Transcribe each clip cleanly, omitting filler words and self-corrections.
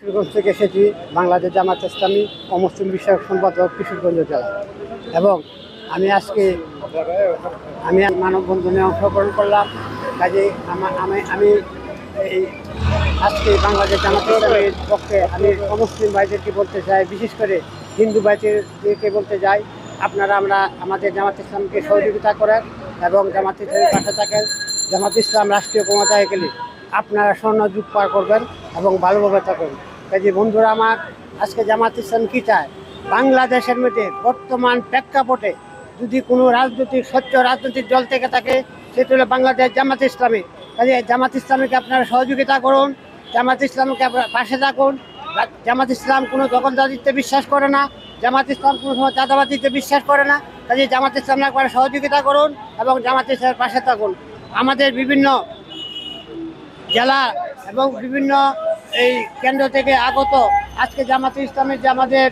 কিশোরগঞ্জ থেকে এসেছি। বাংলাদেশ জামাত ইসলামী অমুসলিম বিষয়ক সম্পাদক কিশোরগঞ্জ জেলা। এবং আমি আজকে মানববন্ধনে অংশগ্রহণ করলাম। কাজে আমি এই আজকে বাংলাদেশ জামাত ইসলামীর পক্ষে আমি অমুসলিম ভাইদেরকে বলতে চাই, বিশেষ করে হিন্দু ভাইদেরকে বলতে চাই, আপনারা আমাদের জামাত ইসলামকে সহযোগিতা করেন এবং জামাত ইসলামের পাশে থাকেন। জামাত ইসলাম রাষ্ট্রীয় ক্ষমতায় গেলে আপনারা স্বর্ণযুগ পার করবেন এবং ভালোভাবে থাকবেন। কাজে বন্ধুরা আমার, আজকে জামাত ইসলাম কী চায়, বাংলাদেশের মধ্যে বর্তমান প্রেক্ষাপটে যদি কোনো স্বচ্ছ রাজনৈতিক দল থেকে থাকে, সেটা হলো বাংলাদেশ জামাত ইসলামী। কাজে জামাত ইসলামীকে আপনারা সহযোগিতা করুন, জামাত ইসলামকে আপনার পাশে থাকুন। জামাত ইসলাম কোনো দখলদারিত্বে বিশ্বাস করে না, জামাত ইসলাম কোনো সময় চাঁদাবাজিতে বিশ্বাস করে না। কাজে জামাত ইসলামকে একবার সহযোগিতা করুন এবং জামাত ইসলামের পাশে থাকুন। আমাদের বিভিন্ন জেলা এবং বিভিন্ন এই কেন্দ্র থেকে আগত আজকে জামাত ইসলামের যে আমাদের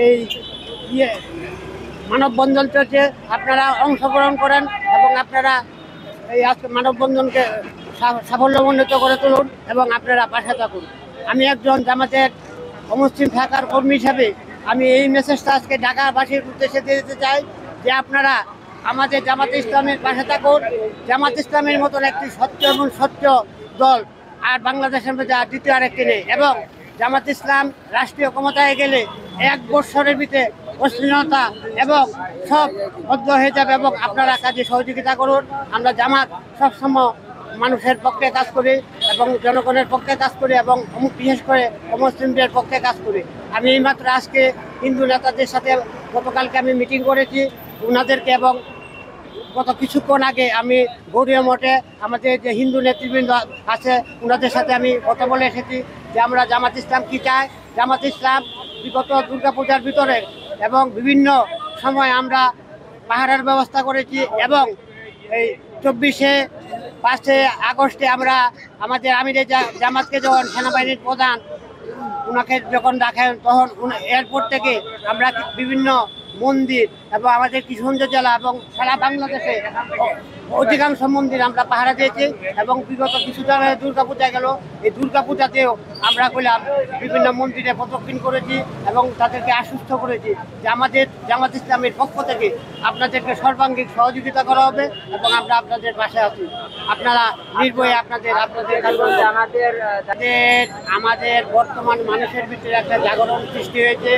এই মানববন্ধন চলছে, আপনারা অংশগ্রহণ করেন এবং আপনারা এই আজকে মানববন্ধনকে সাফল্যমণ্ডিত করে তুলুন এবং আপনারা পাশে থাকুন। আমি একজন জামাতের অমুসলিম শাখার কর্মী হিসাবে আমি এই মেসেজটা আজকে ঢাকাবাসীর উদ্দেশ্যে দিয়ে দিতে চাই যে আপনারা আমাদের জামাত ইসলামের পাশে থাকুন। জামাত ইসলামের মতন একটি স্বচ্ছ এবং স্বচ্ছ দল আর বাংলাদেশের মধ্যে আর দ্বিতীয় আরেকটি নেই। এবং জামাত ইসলাম রাষ্ট্রীয় ক্ষমতায় গেলে 1 বৎসরের ভিতরে অশ্লীলতা এবং সব বদ্ধ হয়ে যাবে এবং আপনারা কাজে সহযোগিতা করুন। আমরা জামাত সবসময় মানুষের পক্ষে কাজ করি এবং জনগণের পক্ষে কাজ করি এবং বিশেষ করে মুসলিমদের পক্ষে কাজ করি। আমি এইমাত্র আজকে হিন্দু নেতাদের সাথে গতকালকে আমি মিটিং করেছি ওনাদেরকে, এবং গত কিছুক্ষণ আগে আমি গৌরীয় মঠে আমাদের যে হিন্দু নেতৃবৃন্দ আছে ওনাদের সাথে আমি কথা বলে এসেছি যে আমরা জামাত ইসলাম কী চাই। জামাত ইসলাম বিগত দুর্গাপূজার ভিতরে এবং বিভিন্ন সময় আমরা পাহারার ব্যবস্থা করেছি এবং এই 5 আগস্টে আমরা আমাদের আমিরে জামাতকে যখন সেনাবাহিনীর প্রধান ওনাকে যখন ডাকেন তখন এয়ারপোর্ট থেকে আমরা বিভিন্ন মন্দির এবং আমাদের কিশোরগঞ্জ জেলা এবং সারা বাংলাদেশে অধিকাংশ মন্দির আমরা পাহারা দিয়েছি। এবং বিগত কিছুদিন আগে দুর্গাপূজা গেল, এই দুর্গাপূজাতেও আমরা করলাম বিভিন্ন মন্দিরে প্রদক্ষিণ করেছি এবং তাদেরকে আশ্বস্ত করেছি যে আমাদের জামাত ইসলামের পক্ষ থেকে আপনাদেরকে সর্বাঙ্গীন সহযোগিতা করা হবে এবং আমরা আপনাদের পাশে আছি। আপনারা নির্ভয়ে আমাদের বর্তমান মানুষের ভিতরে একটা জাগরণ সৃষ্টি হয়েছে।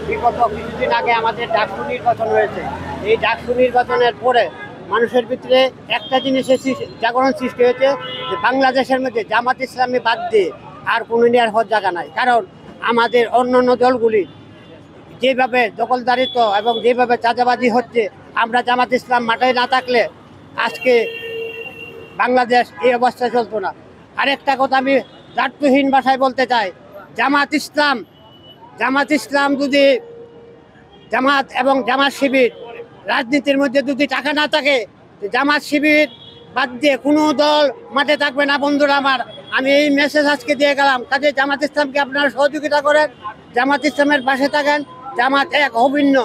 বিগত কিছুদিন আগে আমাদের ডাকসু নির্বাচন হয়েছে। এই ডাকসু নির্বাচনের পরে মানুষের ভিতরে একটা জিনিসের জাগরণ সৃষ্টি হয়েছে যে বাংলাদেশের মধ্যে জামাত ইসলামী বাদ দিয়ে আর কোনো নেওয়ার হওয়ার জায়গা নাই। কারণ আমাদের অন্যান্য দলগুলি যেভাবে দখলদারিত্ব এবং যেভাবে চাঁদাবাজি হচ্ছে, আমরা জামাত ইসলাম মাথায় না থাকলে আজকে বাংলাদেশ এই অবস্থায় চলতো না। আরেকটা কথা আমি দায়িত্বহীন ভাষায় বলতে চাই, জামাত ইসলাম যদি জামাত এবং জামাত শিবির রাজনীতির মধ্যে যদি টাকা না থাকে, জামাত শিবির বাদ দিয়ে কোনো দল মাঠে থাকবে না। বন্ধুরা আমার, আমি এই মেসেজ আজকে দিয়ে গেলাম। কাজে জামাত ইসলামকে আপনারা সহযোগিতা করেন, জামাত ইসলামের পাশে থাকেন। জামাত এক অভিন্ন